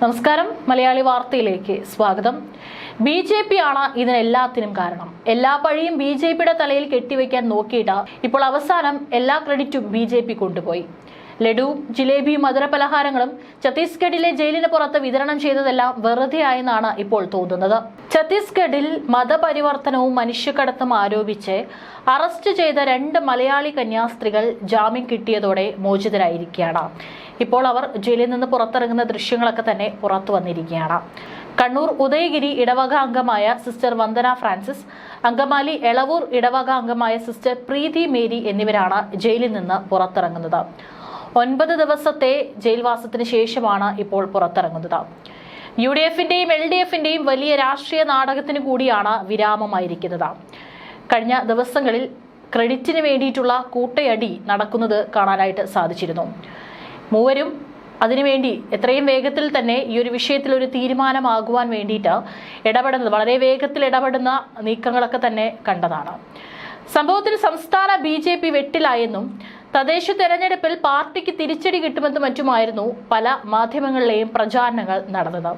നമസ്കാരം മലയാളി വാർത്തയിലേക്ക് സ്വാഗതം. ബിജെപി ആണ് ഇതിനെല്ലാത്തിനും കാരണം. എല്ലാ പഴിയും ബിജെപിയുടെ തലയിൽ കെട്ടിവെക്കാൻ നോക്കിയിട്ട് ഇപ്പോൾ അവസാനം എല്ലാ ക്രെഡിറ്റും ബിജെപി കൊണ്ടുപോയി. ലഡുവും ജിലേബിയും മധുരപലഹാരങ്ങളും ഛത്തീസ്ഗഡിലെ ജയിലിന് പുറത്ത് വിതരണം ചെയ്തതെല്ലാം വെറുതെ ആയെന്നാണ് ഇപ്പോൾ തോന്നുന്നത്. ഛത്തീസ്ഗഡിൽ മതപരിവർത്തനവും മനുഷ്യക്കടത്തും ആരോപിച്ച് അറസ്റ്റ് ചെയ്ത 2 മലയാളി കന്യാസ്ത്രീകൾ ജാമ്യം കിട്ടിയതോടെ മോചിതരായിരിക്കുകയാണ്. ഇപ്പോൾ അവർ ജയിലിൽ നിന്ന് പുറത്തിറങ്ങുന്ന ദൃശ്യങ്ങളൊക്കെ തന്നെ പുറത്തു വന്നിരിക്കുകയാണ്. കണ്ണൂർ ഉദയഗിരി ഇടവക അംഗമായ സിസ്റ്റർ വന്ദന ഫ്രാൻസിസ്, അങ്കമാലി എളവൂർ ഇടവക അംഗമായ സിസ്റ്റർ പ്രീതി മേരി എന്നിവരാണ് ജയിലിൽ നിന്ന് പുറത്തിറങ്ങുന്നത്. 9 ദിവസത്തെ ജയിൽവാസത്തിന് ശേഷമാണ് ഇപ്പോൾ പുറത്തിറങ്ങുന്നത്. UDF-ന്റെയും LDF-ന്റെയും വലിയ രാഷ്ട്രീയ നാടകത്തിന് കൂടിയാണ് വിരാമമായിരിക്കുന്നത്. കഴിഞ്ഞ ദിവസങ്ങളിൽ ക്രെഡിറ്റിന് വേണ്ടിയിട്ടുള്ള കൂട്ടയടി നടക്കുന്നത് കാണാനായിട്ട് സാധിച്ചിരുന്നു. മൂവരും അതിനുവേണ്ടി എത്രയും വേഗത്തിൽ തന്നെ ഈ ഒരു വിഷയത്തിൽ ഒരു തീരുമാനമാകുവാൻ വേണ്ടിയിട്ട് വളരെ വേഗത്തിൽ ഇടപെടുന്ന നീക്കങ്ങളൊക്കെ തന്നെ കണ്ടതാണ്. സംഭവത്തിൽ സംസ്ഥാന BJP വെട്ടിലായെന്നും തദ്ദേശ തെരഞ്ഞെടുപ്പിൽ പാർട്ടിക്ക് തിരിച്ചടി കിട്ടുമെന്നും മറ്റുമായിരുന്നു പല മാധ്യമങ്ങളിലെയും പ്രചാരണങ്ങൾ നടന്നത്.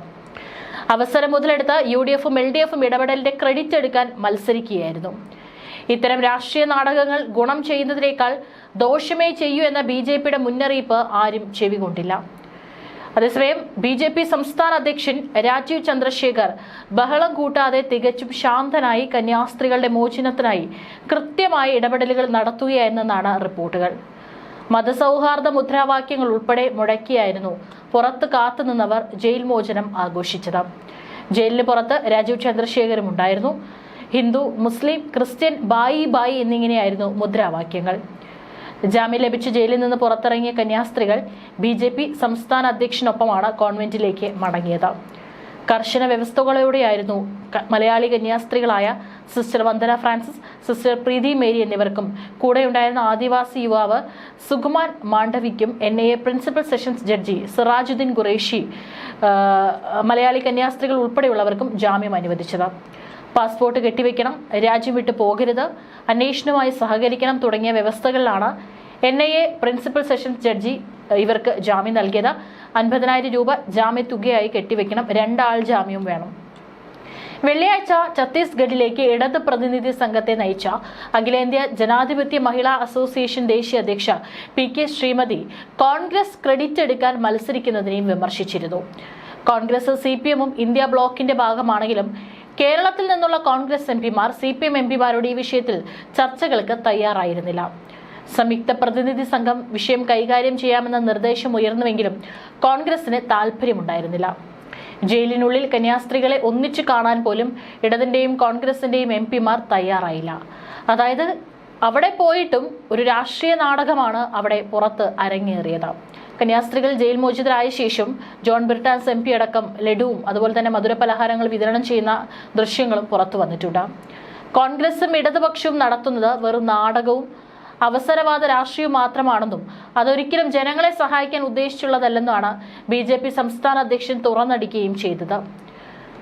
അവസരം മുതലെടുത്ത് UDF-ഉം LDF-ഉം ഇടപെടലിന്റെ ക്രെഡിറ്റ് എടുക്കാൻ മത്സരിക്കുകയായിരുന്നു. ഇത്തരം രാഷ്ട്രീയ നാടകങ്ങൾ ഗുണം ചെയ്യുന്നതിനേക്കാൾ ദോഷമേ ചെയ്യൂ എന്ന BJPയുടെ മുന്നറിയിപ്പ് ആരും ചെവികൊണ്ടില്ല. അതേസമയം BJP സംസ്ഥാന അധ്യക്ഷൻ രാജീവ് ചന്ദ്രശേഖർ ബഹളം കൂട്ടാതെ തികച്ചും ശാന്തനായി കന്യാസ്ത്രീകളുടെ മോചനത്തിനായി കൃത്യമായ ഇടപെടലുകൾ നടത്തുകയായിരുന്നെന്നാണ് റിപ്പോർട്ടുകൾ. മതസൗഹാർദ്ദ മുദ്രാവാക്യങ്ങൾ ഉൾപ്പെടെ മുഴക്കിയായിരുന്നു പുറത്ത് കാത്തുനിന്നവർ ജയിൽ മോചനം ആഘോഷിച്ചത്. ജയിലിന് പുറത്ത് രാജീവ് ചന്ദ്രശേഖരും ഉണ്ടായിരുന്നു. ഹിന്ദു, മുസ്ലിം, ക്രിസ്ത്യൻ, ബായി ബായി എന്നിങ്ങനെയായിരുന്നു മുദ്രാവാക്യങ്ങൾ. ജാമ്യം ലഭിച്ച് ജയിലിൽ നിന്ന് പുറത്തിറങ്ങിയ കന്യാസ്ത്രീകൾ BJP സംസ്ഥാന അധ്യക്ഷനൊപ്പമാണ് കോൺവെന്റിലേക്ക് മടങ്ങിയത്. കർശന വ്യവസ്ഥകളോടെയായിരുന്നു മലയാളി കന്യാസ്ത്രീകളായ സിസ്റ്റർ വന്ദന ഫ്രാൻസിസ്, സിസ്റ്റർ പ്രീതി മേരി എന്നിവർക്കും കൂടെയുണ്ടായിരുന്ന ആദിവാസി യുവാവ് സുകുമാൻ മാണ്ഡവിക്കും NIA principal sessions judge Sirajuddin Qureshi, Malayali കന്യാസ്ത്രീകൾ ഉൾപ്പെടെയുള്ളവർക്കും ജാമ്യം അനുവദിച്ചത്. പാസ്പോർട്ട് കെട്ടിവെക്കണം, രാജ്യം വിട്ടു പോകരുത്, അന്വേഷണവുമായി സഹകരിക്കണം തുടങ്ങിയ വ്യവസ്ഥകളിലാണ് NIA പ്രിൻസിപ്പൽ സെഷൻസ് ജഡ്ജി ഇവർക്ക് ജാമ്യം നൽകിയത്. 50,000 രൂപ ജാമ്യത്തുകയായി കെട്ടിവെക്കണം, 2 ആൾ ജാമ്യവും വേണം. വെള്ളിയാഴ്ച ഛത്തീസ്ഗഡിലേക്ക് ഇടത് പ്രതിനിധി സംഘത്തെ നയിച്ച അഖിലേന്ത്യാ ജനാധിപത്യ മഹിളാ അസോസിയേഷൻ ദേശീയ അധ്യക്ഷ PK ശ്രീമതി കോൺഗ്രസ് ക്രെഡിറ്റ് എടുക്കാൻ മത്സരിക്കുന്നതിനെയും വിമർശിച്ചിരുന്നു. കോൺഗ്രസ് CPM-ഉം ഇന്ത്യ ബ്ലോക്കിന്റെ ഭാഗമാണെങ്കിലും കേരളത്തിൽ നിന്നുള്ള കോൺഗ്രസ് MPമാർ CPM MPമാരോട് ഈ വിഷയത്തിൽ ചർച്ചകൾക്ക് തയ്യാറായിരുന്നില്ല. സംയുക്ത പ്രതിനിധി സംഘം വിഷയം കൈകാര്യം ചെയ്യാമെന്ന നിർദ്ദേശം ഉയർന്നുവെങ്കിലും കോൺഗ്രസിന് താല്പര്യമുണ്ടായിരുന്നില്ല. ജയിലിനുള്ളിൽ കന്യാസ്ത്രീകളെ ഒന്നിച്ചു കാണാൻ പോലും ഇടതിന്റെയും കോൺഗ്രസിന്റെയും MPമാർ തയ്യാറായില്ല. അതായത് അവിടെ പോയിട്ടും ഒരു രാഷ്ട്രീയ നാടകമാണ് അവിടെ പുറത്ത് അരങ്ങേറിയത്. കന്യാസ്ത്രീകൾ ജയിൽ മോചിതരായ ശേഷം ജോൺ ബ്രിട്ടാസ് MP അടക്കം ലഡുവും അതുപോലെ തന്നെ മധുരപലഹാരങ്ങൾ വിതരണം ചെയ്യുന്ന ദൃശ്യങ്ങളും പുറത്തു വന്നിട്ടുണ്ട്. കോൺഗ്രസും ഇടതുപക്ഷവും നടത്തുന്നത് വെറും നാടകവും അവസരവാദ രാഷ്ട്രീയവും മാത്രമാണെന്നും അതൊരിക്കലും ജനങ്ങളെ സഹായിക്കാൻ ഉദ്ദേശിച്ചുള്ളതല്ലെന്നാണ് BJP സംസ്ഥാന അധ്യക്ഷൻ തുറന്നടിക്കുകയും ചെയ്തത്.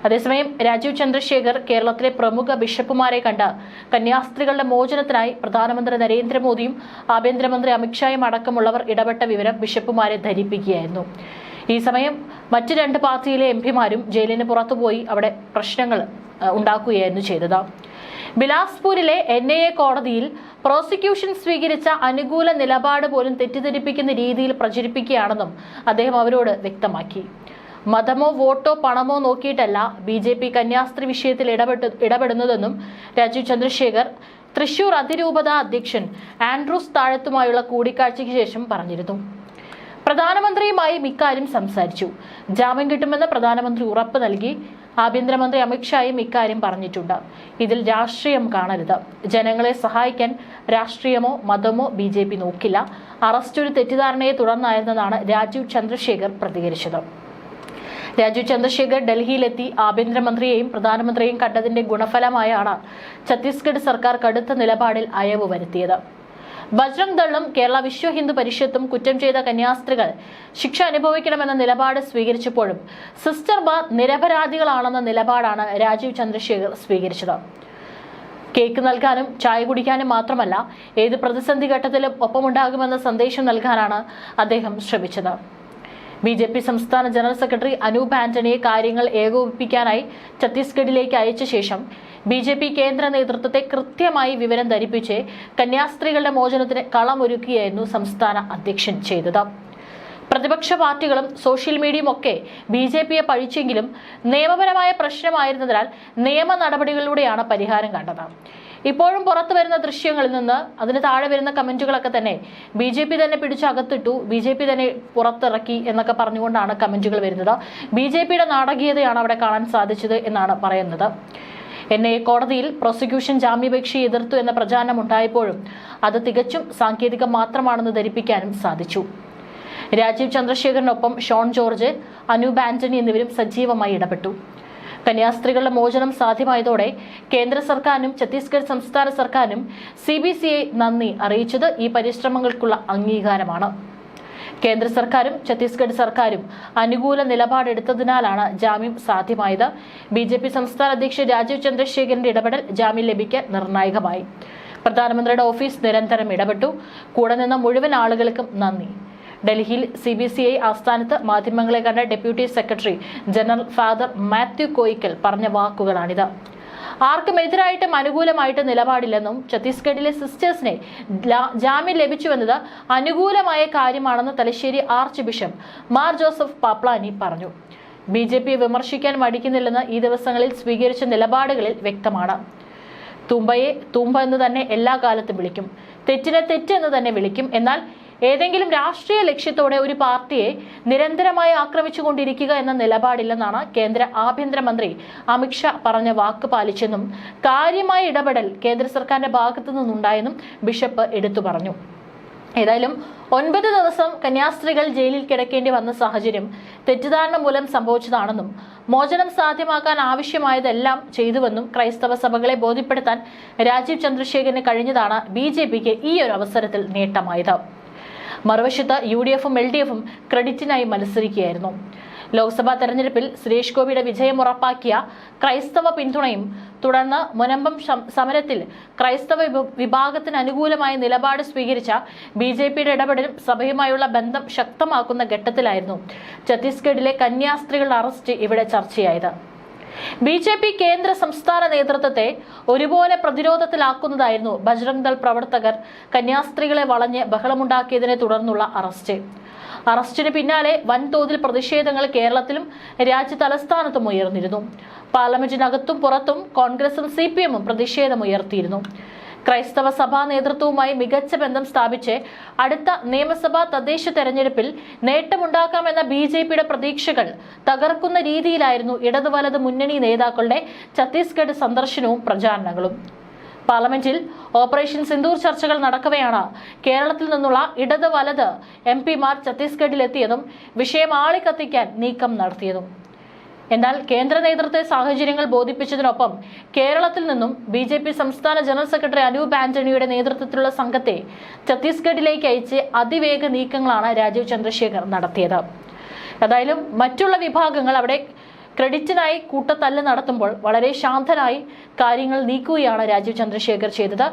അതേസമയം രാജീവ് ചന്ദ്രശേഖർ കേരളത്തിലെ പ്രമുഖ ബിഷപ്പുമാരെ കണ്ട് കന്യാസ്ത്രീകളുടെ മോചനത്തിനായി പ്രധാനമന്ത്രി നരേന്ദ്രമോദിയും ആഭ്യന്തരമന്ത്രി അമിത്ഷായും അടക്കമുള്ളവർ ഇടപെട്ട വിവരം ബിഷപ്പുമാരെ ധരിപ്പിക്കുകയായിരുന്നു. ഈ സമയം മറ്റ് 2 പാർട്ടിയിലെ MPമാരും ജയിലിന് പുറത്തുപോയി അവിടെ പ്രശ്നങ്ങൾ ഉണ്ടാക്കുകയായിരുന്നു ചെയ്തത്. ബിലാസ്പൂരിലെ NIA കോടതിയിൽ പ്രോസിക്യൂഷൻ സ്വീകരിച്ച അനുകൂല നിലപാട് പോലും തെറ്റിദ്ധരിപ്പിക്കുന്ന രീതിയിൽ പ്രചരിപ്പിക്കുകയാണെന്നും അദ്ദേഹം അവരോട് വ്യക്തമാക്കി. മതമോ വോട്ടോ പണമോ നോക്കിയിട്ടല്ല BJP കന്യാസ്ത്രീ വിഷയത്തിൽ ഇടപെടുന്നതെന്നും രാജീവ് ചന്ദ്രശേഖർ തൃശൂർ അതിരൂപത അധ്യക്ഷൻ ആൻഡ്രൂസ് താഴത്തുമായുള്ള കൂടിക്കാഴ്ചയ്ക്ക് ശേഷം പറഞ്ഞിരുന്നു. പ്രധാനമന്ത്രിയുമായി ഇക്കാര്യം സംസാരിച്ചു. ജാമ്യം കിട്ടുമെന്ന് പ്രധാനമന്ത്രി ഉറപ്പ് നൽകി. ആഭ്യന്തരമന്ത്രി അമിത്ഷായും ഇക്കാര്യം പറഞ്ഞിട്ടുണ്ട്. ഇതിൽ രാഷ്ട്രീയം കാണരുത്. ജനങ്ങളെ സഹായിക്കാൻ രാഷ്ട്രീയമോ മതമോ BJP നോക്കില്ല. അറസ്റ്റ് ഒരു തെറ്റിദ്ധാരണയെ തുടർന്നായിരുന്നെന്നാണ് രാജീവ് ചന്ദ്രശേഖർ പ്രതികരിച്ചത്. രാജീവ് ചന്ദ്രശേഖർ ഡൽഹിയിലെത്തി ആഭ്യന്തരമന്ത്രിയെയും പ്രധാനമന്ത്രിയെയും കണ്ടതിന്റെ ഗുണഫലമായാണ് ഛത്തീസ്ഗഡ് സർക്കാർ കടുത്ത നിലപാടിൽ അയവ് വരുത്തിയത്. ബജ്രംഗ് ദളും കേരള വിശ്വ ഹിന്ദു പരിഷത്തും കുറ്റം ചെയ്ത കന്യാസ്ത്രീകൾ ശിക്ഷ അനുഭവിക്കണമെന്ന നിലപാട് സ്വീകരിച്ചപ്പോഴും സിസ്റ്റർമാർ നിരപരാധികളാണെന്ന നിലപാടാണ് രാജീവ് ചന്ദ്രശേഖർ സ്വീകരിച്ചത്. കേക്ക് നൽകാനും ചായ കുടിക്കാനും മാത്രമല്ല, ഏത് പ്രതിസന്ധി ഘട്ടത്തിലും ഒപ്പമുണ്ടാകുമെന്ന സന്ദേശം നൽകാനാണ് അദ്ദേഹം ശ്രമിച്ചത്. BJP സംസ്ഥാന ജനറൽ സെക്രട്ടറി അനൂപ് ആന്റണിയെ കാര്യങ്ങൾ ഏകോപിപ്പിക്കാനായി ഛത്തീസ്ഗഡിലേക്ക് അയച്ച ശേഷം BJP കേന്ദ്ര നേതൃത്വത്തെ കൃത്യമായി വിവരം ധരിപ്പിച്ച് കന്യാസ്ത്രീകളുടെ മോചനത്തിന് കളമൊരുക്കുകയായിരുന്നു സംസ്ഥാന അധ്യക്ഷൻ ചെയ്തത്. പ്രതിപക്ഷ പാർട്ടികളും സോഷ്യൽ മീഡിയയും ഒക്കെ BJPയെ പഴിച്ചെങ്കിലും നിയമപരമായ പ്രശ്നമായിരുന്നതിനാൽ നിയമ നടപടികളിലൂടെയാണ് പരിഹാരം കണ്ടത്. ഇപ്പോഴും പുറത്തു വരുന്ന ദൃശ്യങ്ങളിൽ നിന്ന് അതിന് താഴെ വരുന്ന കമന്റുകളൊക്കെ തന്നെ BJP തന്നെ പിടിച്ചകത്തിട്ടു, BJP തന്നെ പുറത്തിറക്കി എന്നൊക്കെ പറഞ്ഞുകൊണ്ടാണ് കമന്റുകൾ വരുന്നത്. BJPയുടെ നാടകീയതയാണ് അവിടെ കാണാൻ സാധിച്ചത് എന്നാണ് പറയുന്നത്. NIA കോടതിയിൽ പ്രോസിക്യൂഷൻ ജാമ്യാപേക്ഷയെ എതിർത്തു എന്ന പ്രചാരണം ഉണ്ടായപ്പോഴും അത് തികച്ചും സാങ്കേതികം മാത്രമാണെന്ന് ധരിപ്പിക്കാനും സാധിച്ചു. രാജീവ് ചന്ദ്രശേഖറിനൊപ്പം ഷോൺ ജോർജ്, അനൂപ് ആന്റണി എന്നിവരും സജീവമായി ഇടപെട്ടു. കന്യാസ്ത്രീകളുടെ മോചനം സാധ്യമായതോടെ കേന്ദ്ര സർക്കാരിനും ഛത്തീസ്ഗഡ് സംസ്ഥാന സർക്കാരിനും CBCയെ നന്ദി അറിയിച്ചത് ഈ പരിശ്രമങ്ങൾക്കുള്ള അംഗീകാരമാണ്. കേന്ദ്ര സർക്കാരും ഛത്തീസ്ഗഡ് സർക്കാരും അനുകൂല നിലപാടെടുത്തതിനാലാണ് ജാമ്യം സാധ്യമായത്. BJP സംസ്ഥാന അധ്യക്ഷൻ രാജീവ് ചന്ദ്രശേഖറിന്റെ ഇടപെടൽ ജാമ്യം ലഭിക്കാൻ നിർണായകമായി. പ്രധാനമന്ത്രിയുടെ ഓഫീസ് നിരന്തരം ഇടപെട്ടു. കൂടെ നിന്ന മുഴുവൻ ആളുകൾക്കും നന്ദി. ഡൽഹിയിൽ CBCI ആസ്ഥാനത്ത് മാധ്യമങ്ങളെ കണ്ട deputy secretary general father Mathew Koyikkal പറഞ്ഞ വാക്കുകളാണിത്. ആർക്കും എതിരായിട്ടും അനുകൂലമായിട്ട് നിലപാടില്ലെന്നും ഛത്തീസ്ഗഡിലെ സിസ്റ്റേഴ്സിനെ ജാമ്യം ലഭിച്ചുവെന്നത് അനുകൂലമായ കാര്യമാണെന്ന് Thalassery arch bishop Mar Joseph Pamplany പറഞ്ഞു. BJPയെ വിമർശിക്കാൻ മടിക്കുന്നില്ലെന്ന് ഈ ദിവസങ്ങളിൽ സ്വീകരിച്ച നിലപാടുകളിൽ വ്യക്തമാണ്. തുമ്പയെ തുമ്പ എന്ന് തന്നെ എല്ലാ കാലത്തും വിളിക്കും, തെറ്റിനെ തെറ്റെന്ന് തന്നെ വിളിക്കും. എന്നാൽ ഏതെങ്കിലും രാഷ്ട്രീയ ലക്ഷ്യത്തോടെ ഒരു പാർട്ടിയെ നിരന്തരമായി ആക്രമിച്ചുകൊണ്ടിരിക്കുക എന്ന നിലപാടില്ലെന്നാണ് കേന്ദ്ര ആഭ്യന്തരമന്ത്രി അമിത്ഷാ പറഞ്ഞ വാക്ക് പാലിച്ചെന്നും കാര്യമായ ഇടപെടൽ കേന്ദ്ര സർക്കാരിന്റെ ഭാഗത്തു നിന്നുണ്ടായെന്നും ബിഷപ്പ് എടുത്തു പറഞ്ഞു. ഏതായാലും 9 ദിവസം കന്യാസ്ത്രീകൾ ജയിലിൽ കിടക്കേണ്ടി വന്ന സാഹചര്യം തെറ്റിദ്ധാരണ മൂലം സംഭവിച്ചതാണെന്നും മോചനം സാധ്യമാക്കാൻ ആവശ്യമായതെല്ലാം ചെയ്തുവെന്നും ക്രൈസ്തവ സഭകളെ ബോധ്യപ്പെടുത്താൻ രാജീവ് ചന്ദ്രശേഖറിന് കഴിഞ്ഞതാണ് BJPക്ക് ഈ ഒരു അവസരത്തിൽ നേട്ടമായത്. മറുവശത്ത് UDFും LDFും ക്രെഡിറ്റിനായി മത്സരിക്കുകയായിരുന്നു. ലോക്സഭാ തെരഞ്ഞെടുപ്പിൽ സുരേഷ് ഗോപിയുടെ വിജയം ഉറപ്പാക്കിയ ക്രൈസ്തവ പിന്തുണയും തുടർന്ന് മുനമ്പം സമരത്തിൽ ക്രൈസ്തവ വിഭാഗത്തിന് അനുകൂലമായ നിലപാട് സ്വീകരിച്ച BJPയുടെ ഇടപെടലും സഭയുമായുള്ള ബന്ധം ശക്തമാക്കുന്ന ഘട്ടത്തിലായിരുന്നു ഛത്തീസ്ഗഡിലെ കന്യാസ്ത്രീകളുടെ അറസ്റ്റ് ഇവിടെ ചർച്ചയായത്. BJP കേന്ദ്ര സംസ്ഥാന നേതൃത്വത്തെ ഒരുപോലെ പ്രതിരോധത്തിലാക്കുന്നതായിരുന്നു ബജ്രംഗ് ദൾ പ്രവർത്തകർ കന്യാസ്ത്രീകളെ വളഞ്ഞ് ബഹളമുണ്ടാക്കിയതിനെ തുടർന്നുള്ള അറസ്റ്റിന് പിന്നാലെ വൻതോതിൽ പ്രതിഷേധങ്ങൾ കേരളത്തിലും രാജ്യ തലസ്ഥാനത്തും ഉയർന്നിരുന്നു. പാർലമെന്റിനകത്തും പുറത്തും കോൺഗ്രസും CPMും പ്രതിഷേധമുയർത്തിയിരുന്നു. ക്രൈസ്തവ സഭാ നേതൃത്വവുമായി മികച്ച ബന്ധം സ്ഥാപിച്ച് അടുത്ത നിയമസഭാ തദ്ദേശ തെരഞ്ഞെടുപ്പിൽ നേട്ടമുണ്ടാക്കാമെന്ന BJPയുടെ പ്രതീക്ഷകൾ തകർക്കുന്ന രീതിയിലായിരുന്നു ഇടതു വലത് മുന്നണി നേതാക്കളുടെ ഛത്തീസ്ഗഡ് സന്ദർശനവും പ്രചാരണങ്ങളും. പാർലമെന്റിൽ ഓപ്പറേഷൻ സിന്ദൂർ ചർച്ചകൾ നടക്കവെയാണ് കേരളത്തിൽ നിന്നുള്ള ഇടത് വലത് MPമാർ ഛത്തീസ്ഗഡിലെത്തിയതും വിഷയം ആളിക്കത്തിക്കാൻ നീക്കം നടത്തിയതും. എന്നാൽ കേന്ദ്ര നേതൃത്വ സാഹചര്യങ്ങൾ ബോധിപ്പിച്ചതിനൊപ്പം കേരളത്തിൽ നിന്നും BJP സംസ്ഥാന ജനറൽ സെക്രട്ടറി അനൂപ് ആന്റണിയുടെ നേതൃത്വത്തിലുള്ള സംഘത്തെ ഛത്തീസ്ഗഡിലേക്ക് അയച്ച് അതിവേഗ നീക്കങ്ങളാണ് രാജീവ് ചന്ദ്രശേഖർ നടത്തിയത്. ഏതായാലും മറ്റുള്ള വിഭാഗങ്ങൾ അവിടെ ക്രെഡിറ്റിനായി കൂട്ടത്തല്ല് നടത്തുമ്പോൾ വളരെ ശാന്തനായി കാര്യങ്ങൾ നീക്കുകയാണ് രാജീവ് ചന്ദ്രശേഖർ ചെയ്തത്.